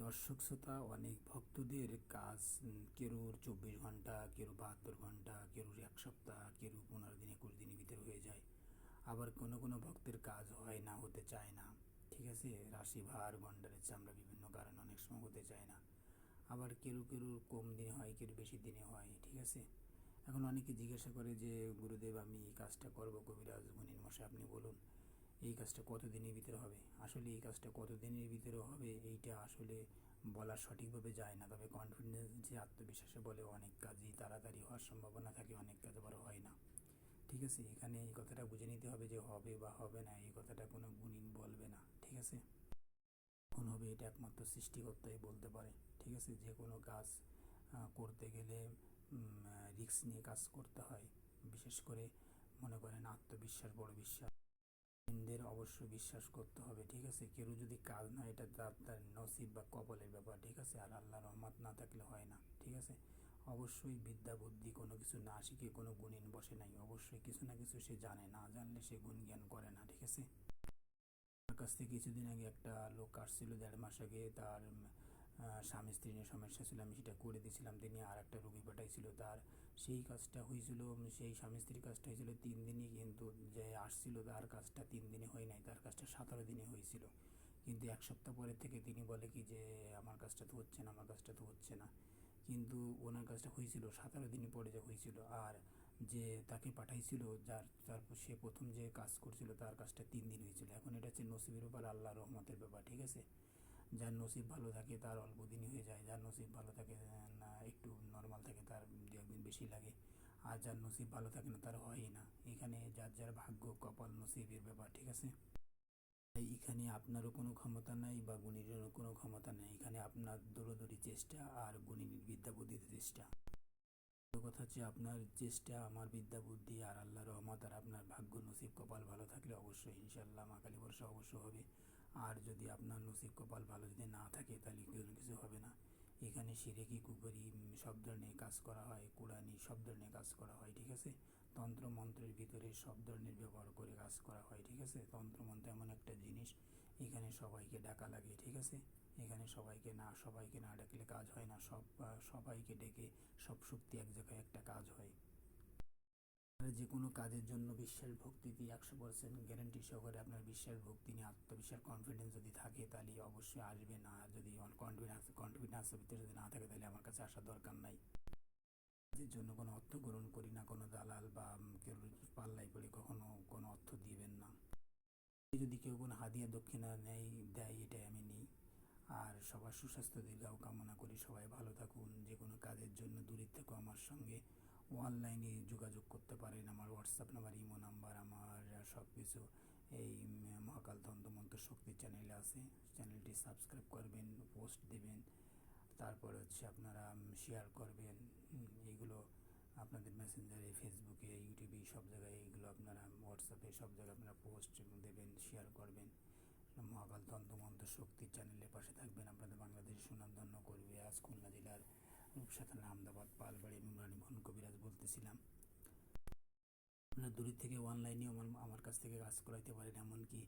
দর্শক শ্রোতা অনেক ভক্তদের কাজ কেউর 24 ঘন্টা, কেউ 72 ঘন্টা, কেউ 1 সপ্তাহ, কেউ 15 দিন 21 দিনের ভিতরে হয়ে যায়। আবার কোনো কোনো ভক্তের কাজ হয় না, হতে চায় না। ঠিক আছে, রাশি ভার গন্ডারের চামড়া বিভিন্ন কারণে অনেক সময় হতে চায় না। আবার কেউ কেউ কম দিনে হয়, কেউ বেশি দিনে হয়। ঠিক আছে, এখন অনেকে জিজ্ঞাসা করে যে গুরুদেব আমি এই কাজটা করবো, কবিরাজ গুণিন মশাই আপনি বলুন এই কাজটা কত দিনের ভিতরে হবে। আসলে এই কাজটা কত দিনের ভিতরে হবে এইটা আসলে বলা সঠিকভাবে যায় না। তবে কনফিডেন্স যে আত্মবিশ্বাসে বলে অনেক কাজই তাড়াতাড়ি হওয়ার সম্ভাবনা থাকে, অনেক কাজ আবার হয় না। ঠিক আছে, এখানে এই কথাটা বুঝে নিতে হবে যে হবে বা হবে না এই কথাটা কোনো গুণিন বলবে না। ঠিক আছে, কখন হবে এটা একমাত্র সৃষ্টিকর্তাই বলতে পারে। ঠিক আছে, যে কোনো কাজ করতে গেলে রিস্ক নিয়ে কাজ করতে হয়। বিশেষ করে মনে করেন আত্মবিশ্বাস বড় বিশ্বাস, দের অবশ্যই বিশ্বাস করতে হবে। ঠিক আছে, কেউ যদি কাজ না, এটা তার নসিব বা কপালের ব্যাপার। ঠিক আছে, আর আল্লাহর রহমত না থাকলে হয় না। ঠিক আছে, অবশ্যই বিদ্যা বুদ্ধি কোনো কিছু না শিখে কোনো গুণিন বসে নাই। অবশ্যই কিছু না কিছু সে জানে, না জানলে সে গুণ জ্ঞান করে না। ঠিক আছে, আমার কাছ থেকে কিছুদিন আগে একটা লোক আসছিল, 1.5 মাস আগে। তার স্বামী স্ত্রী নিয়ে সমস্যা ছিল, আমি সেটা করে দিয়েছিলাম। তিনি আর একটা রোগী পাঠাইছিল, তার সেই কাজটা হয়েছিল, সেই স্বামী স্ত্রীর কাজটা হয়েছিল 3 দিনই। কিন্তু যে আসছিল তার কাজটা 3 দিনে হয় নাই, তার কাজটা 17 দিনে হয়েছিল। কিন্তু 1 সপ্তাহ পরের থেকে তিনি বলে কি যে আমার কাজটা তো হচ্ছে না, আমার কাজটা তো হচ্ছে না। কিন্তু ওনার কাজটা হয়েছিল 17 দিন পরে যে হয়েছিল। আর যে তাকে পাঠাইছিল, তারপর সে প্রথম যে কাজ করছিল তার কাজটা 3 দিন হয়েছিল। এখন এটা হচ্ছে নসিবের ব্যাপার, আল্লাহ রহমতের ব্যাপার। ঠিক আছে, যার নসিব ভালো থাকে তার অল্প দিনই হয়ে যায়, যার নসিব ভালো থাকে না, একটু নর্মাল থাকে, তার 2 একদিন বেশি লাগে। আর যার নসিব ভালো থাকে না তার হয়ই না। এখানে যার যার ভাগ্য কপাল নসিবের ব্যাপার। ঠিক আছে, তাই এখানে আপনারও কোনো ক্ষমতা নাই বা গুণীরেরও কোনো ক্ষমতা নেই। এখানে আপনার দৌড়দৌড়ি চেষ্টা আর গুণীর বিদ্যা বুদ্ধির চেষ্টা। কথা হচ্ছে আপনার চেষ্টা, আমার বিদ্যা বুদ্ধি আর আল্লাহ রহমত আর আপনার ভাগ্য নসিব কপাল ভালো থাকলে অবশ্যই ইনশাল্লাহ মা কালী বর্ষা অবশ্য হবে। আর যদি আপনার নসিব কপাল ভালো যদি না থাকে তাহলে কোনো কিছু হবে না। এখানে সিরেকি কুকুরি সব ধরনের কাজ করা হয়, কোরআনি সব ধরনের কাজ করা হয়। ঠিক আছে, তন্ত্র মন্ত্রের ভিতরে সব ধরনের ব্যবহার করে কাজ করা হয়। ঠিক আছে, তন্ত্রমন্ত্র এমন একটা জিনিস, এখানে সবাইকে ডাকা লাগে। ঠিক আছে, এখানে সবাইকে না ডাকলে কাজ হয় না। সবাইকে ডেকে সব শক্তি এক জায়গায় একটা কাজ হয়। যে কোনো কাজের জন্য বিশ্বাস ভক্তি দিয়ে 100% গ্যারেন্টি সহকারে আপনার বিশ্বাস ভক্তি নিয়ে আত্মবিশ্বাস কনফিডেন্স যদি থাকে তাহলে অবশ্যই আসবে। না যদি কনফিডেন্সের ভিতরে যদি না থাকে তাহলে আমার কাছে আসার দরকার নাই। কাজের জন্য কোনো অর্থ গ্রহণ করি না, কোনো দালাল বা কেউ পাল্লাই পড়ে কখনো কোনো অর্থ দিবেন না। যদি কেউ কোনো হাদিয়া দক্ষিণা দেয় এটাই আমি নিই। আর সবার সুস্বাস্থ্য দীর্ঘায়ু কামনা করি, সবাই ভালো থাকুন। যে কোনো কাজের জন্য দূরের থেকেও আমার সঙ্গে অনলাইনে যোগাযোগ করতে পারেন। আমার হোয়াটসঅ্যাপ নাম্বার, ইমো নাম্বার, আমার সব কিছু এই মহাকাল তন্ত্রমন্ত্র শক্তি চ্যানেলে আছে। চ্যানেলটি সাবস্ক্রাইব করবেন, পোস্ট দেবেন, তারপর হচ্ছে আপনারা শেয়ার করবেন। এগুলো আপনাদের মেসেঞ্জারে, ফেসবুকে, ইউটিউবে সব জায়গায় এইগুলো আপনারা, হোয়াটসঅ্যাপে সব জায়গায় আপনারা পোস্ট দেবেন, শেয়ার করবেন। মহাকাল তন্ত্রমন্ত্র শক্তি চ্যানেলের পাশে থাকবেন, আপনাদের বাংলাদেশের সুনামধন্য করবে। আজ খুলনা জেলার রূপসা থানা আহমেদাবাদ পালবাড়ি নুরানি ভন কবিরাজ বলতেছিলাম। আপনারা দূরের থেকে অনলাইনেও আমার কাছ থেকে কাজ করাইতে পারেন, এমনকি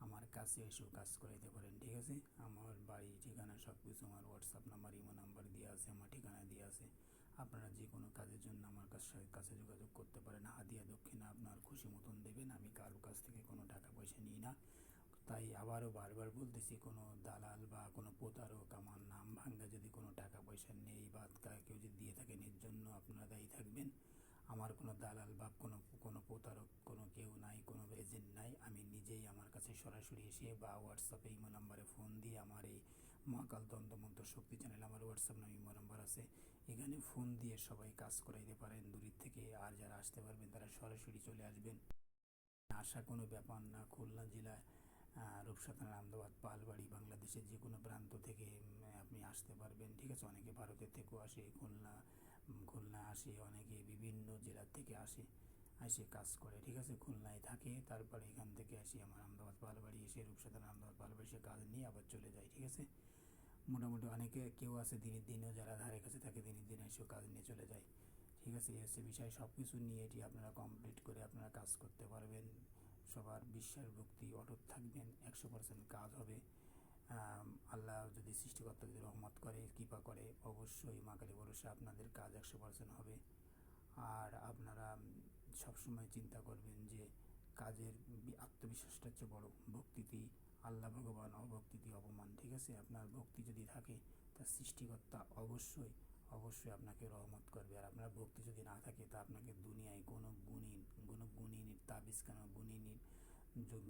আমার কাছে এসেও কাজ করাইতে পারেন। ঠিক আছে, আমার বাড়ি ঠিকানা সব কিছু আমার হোয়াটসঅ্যাপ নাম্বার, ইমো নাম্বার দেওয়া আছে, আমার ঠিকানা দেওয়া আছে। আপনারা যে কোনো কাজের জন্য আমার কাছে যোগাযোগ করতে পারেন। হাদিয়া দক্ষিণা আপনার খুশি মতন দেবেন, আমি কারোর কাছ থেকে কোনো টাকা পয়সা নিই না। তাই আবারও বারবার বলতেছি, কোনো দালাল বা কোনো প্রতারক আমার নাম ভাঙ্গা যদি কোনো টাকা পয়সা নেই বা কেউ যদি দিয়ে থাকেন এর জন্য আপনারা দায়ী থাকবেন। আমার কোনো দালাল বা কোনো প্রতারক কোনো কেউ নাই, কোনো এজেন্ট নাই। আমি নিজেই আমার কাছে সরাসরি এসে বা হোয়াটসঅ্যাপে ইমো নাম্বারে ফোন দিয়ে, আমার এই মহাকাল তন্ত্রমন্ত্র শক্তি চ্যানেল আমার হোয়াটসঅ্যাপ নামে ইমো নাম্বার আছে, এখানে ফোন দিয়ে সবাই কাজ করাইতে পারেন দূরের থেকে। আর যারা আসতে পারবেন তারা সরাসরি চলে আসবেন, আসা কোনো ব্যাপার না। খুলনা জেলায় রূপসা থানা আহমেদাবাদ পালবাড়ি বাংলাদেশের যে কোনো প্রান্ত থেকে আপনি আসতে পারবেন। ঠিক আছে, অনেকে ভারতের থেকেও আসে, খুলনা আসে, অনেকে বিভিন্ন জেলার থেকে এসে কাজ করে। ঠিক আছে, খুলনায় থাকে, তারপরে এখান থেকে আসি আমার আহমেদাবাদ পালবাড়ি এসে রূপসা থানা আহমেদাবাদ পালবাড়ি এসে কাজ নিয়ে আবার চলে যায়। ঠিক আছে, মোটামুটি অনেকে কেউ আছে দিনের দিনেও, যারা ধারে কাছে থাকে দিনের দিনে এসেও কাজ নিয়ে চলে যায়। ঠিক আছে, এই হচ্ছে বিষয়। সব কিছু নিয়ে এটি আপনারা কমপ্লিট করে আপনারা কাজ করতে পারবেন। সবার বিশ্বাস ভক্তি অটুট থাকবেন, 100% কাজ হবে। আল্লাহ যদি সৃষ্টিকর্তা সৃষ্টিকর্তা যদি রহমত করে, কৃপা করে, অবশ্যই মা কালী ভরসা আপনাদের কাজ 100% হবে। আর আপনারা সবসময় চিন্তা করবেন যে কাজের আত্মবিশ্বাসটা হচ্ছে বড়, ভক্তিতেই আল্লাহ ভগবান, অভক্তিতে অপমান। ঠিক আছে, আপনার ভক্তি যদি থাকে তার সৃষ্টিকর্তা অবশ্যই অবশ্যই আপনাকে রহমত করবে। আর আপনার ভক্তি যদি না থাকে তা আপনাকে দুনিয়ায় কোনো গুণিনীর তাবিজ কেন,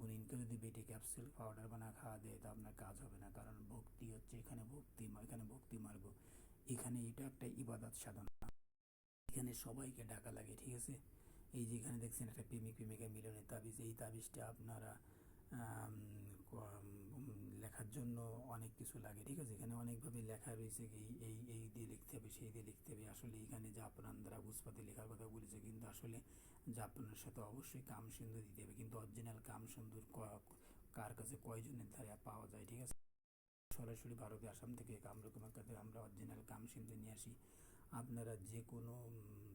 গুণিনকে যদি বেটে ক্যাপসুল পাউডার বানা খাওয়া দেয় তা আপনার কাজ হবে না। কারণ ভক্তি হচ্ছে এখানে ভক্তি মার্গ, এখানে এটা একটা ইবাদত সাধনা, এখানে সবাইকে ডাকা লাগে। ঠিক আছে, এই যে এখানে দেখছেন একটা প্রেমিকা মিলনের তাবিজ, এই তাবিজটা আপনারা লেখার জন্য অনেক কিছু লাগে। ঠিক আছে, এখানে অনেকভাবে লেখা রয়েছে, এই দিয়ে লিখতে হবে, সেই দিয়ে লিখতে হবে। আসলে এখানে জাফরান দ্বারা বুঝপাতে লেখার কথা বলেছে, কিন্তু আসলে জাফরানের সাথে অবশ্যই কামসিন্দুর দিতে হবে। কিন্তু অরিজিনাল কামসিন্দুর কার কাছে কয়জনের ধারে পাওয়া যায়? ঠিক আছে, সরাসরি ভারতে আসাম থেকে কামরূপের কাছে আমরা অরিজিনাল কামসিন্দুর নিয়ে আসি। আপনারা যে কোনো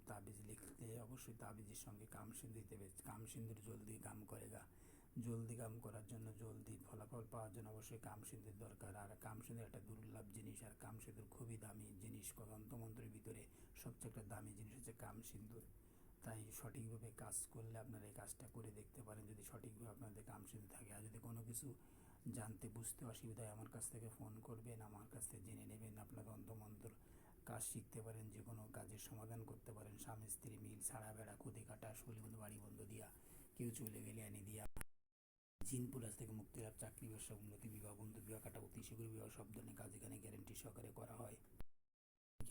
তাবিজ লিখতে অবশ্যই তাবিজের সঙ্গে কামসিন্দুর দিতে হবে। কামসিন্দুর জলদি কাম করেগা, জলদি কাম করার জন্য, জলদি ফলাফল পাওয়ার জন্য অবশ্যই কামসিন্দুর দরকার। আর কামসিন্দুর একটা দুর্লভ জিনিস, আর কামসিন্দুর খুবই দামি জিনিস। তন্ত্রমন্ত্রের ভিতরে সবচেয়ে একটা দামি জিনিস হচ্ছে কামসিন্দুর। তাই সঠিকভাবে কাজ করলে আপনারা এই কাজটা করে দেখতে পারেন, যদি সঠিকভাবে আপনাদের কামসিন্দুর থাকে। আর যদি কোনো কিছু জানতে বুঝতে অসুবিধা হয় আমার কাছ থেকে ফোন করবেন, আমার কাছ থেকে জেনে নেবেন। আপনার তন্ত্রমন্ত্র কাজ শিখতে পারেন, যে কোনো কাজের সমাধান করতে পারেন। স্বামী স্ত্রী মিল, ছাড়া বেড়া, খুদে কাটা, শৈলী বাড়ি বন্ধ দিয়া, কেউ চলে গেলে এনে দিয়া, জিন পুলাস থেকে মুক্তি লাভ, চাকরি ব্যবসা উন্নতি, বিবাহ বন্ধু বিবাহ, কাটা অতি শীঘ্র বিবাহ, সব ধরনের কাজ এখানে গ্যারেন্টি সহকারে করা হয়।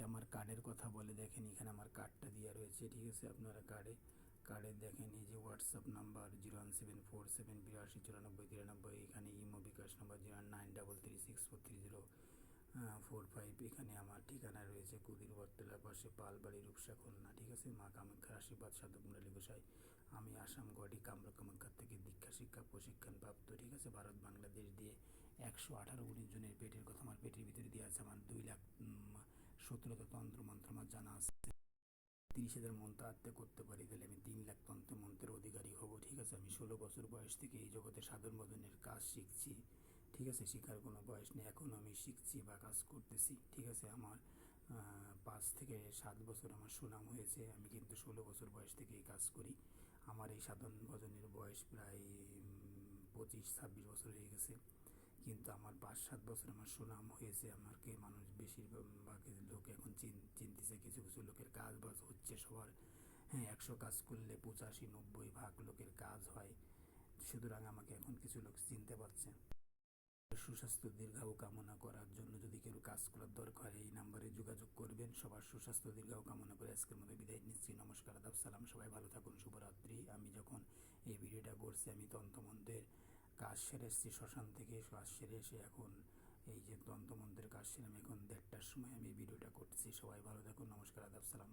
আমার কার্ডের কথা বলে দেখেন, এখানে আমার কার্ডটা দেওয়া রয়েছে। ঠিক আছে, আপনারা কার্ডে দেখেন এই যে হোয়াটসঅ্যাপ নাম্বার 01747829493, এখানে ইমো বিকাশ নাম্বার 093364304 এখানে আমার ঠিকানা রয়েছে কুদির বটতলার পাশে, পালবাড়ি, রূপসা, খুলনা। ঠিক আছে, মা কামাখ্যার আশীর্বাদ, সাধু কুণ্ডলী গোসাই। আমি আসাম গুয়াহাটি কামাখ্যার থেকে দীক্ষা শিক্ষা প্রশিক্ষণ প্রাপ্ত। ঠিক আছে, ভারত বাংলাদেশ দিয়ে 118-19 জনের পেটের কথা আমার পেটের ভিতরে দিয়ে আছে। আমার 2,17টা তন্ত্র মন্ত্র আমার জানা আছে। 30,000 মন্ত্র আত্মে করতে পারি, তাহলে আমি 3,00,000 তন্ত্র মন্ত্রের অধিকারী হব। ঠিক আছে, আমি 16 বছর বয়স থেকে এই জগতে সাধন ভজনের কাজ শিখছি। ঠিক আছে, শেখার কোনো বয়স নেই, এখন আমি শিখছি বা কাজ করতেছি। ঠিক আছে, আমার 5 থেকে 7 বছর আমার সুনাম হয়েছে, আমি কিন্তু 16 বছর বয়স থেকে এই কাজ করি। আমার এই সাধন ভজনের বয়স প্রায় 25-26 বছর হয়ে গেছে, কিন্তু আমার 5-7 বছর আমার সুনাম হয়েছে। আমাকে মানুষ বেশিরভাগ লোক এখন চিনতেছে, কিছু কিছু লোকের কাজ বাজ হচ্ছে সবার। হ্যাঁ, 100 কাজ করলে 85-90 ভাগ লোকের কাজ হয়। সুতরাং আমাকে এখন কিছু লোক চিনতে পারছে। সুস্বাস্থ্য দীর্ঘায়ু কামনা করার জন্য যদি কেউ কাজ করার দরকার, এই নাম্বারে যোগাযোগ করবেন। সবার সুস্বাস্থ্য দীর্ঘায়ু কামনা করে আজকের মতো বিদায় নিচ্ছি। নমস্কার, আদাব, সালাম, সবাই ভালো থাকুন, শুভরাত্রি। আমি যখন এই ভিডিওটা করছি আমি তন্ত্রমন্ত্রের কাজ সেরে এসেছি, শ্মশান থেকে কাজ সেরে এসে এখন এই যে তন্ত্রমন্ত্রের কাজ সেরে আমি এখন 1:30টার সময় আমি ভিডিওটা করতেছি। সবাই ভালো থাকুন, নমস্কার, আদাব, সালাম।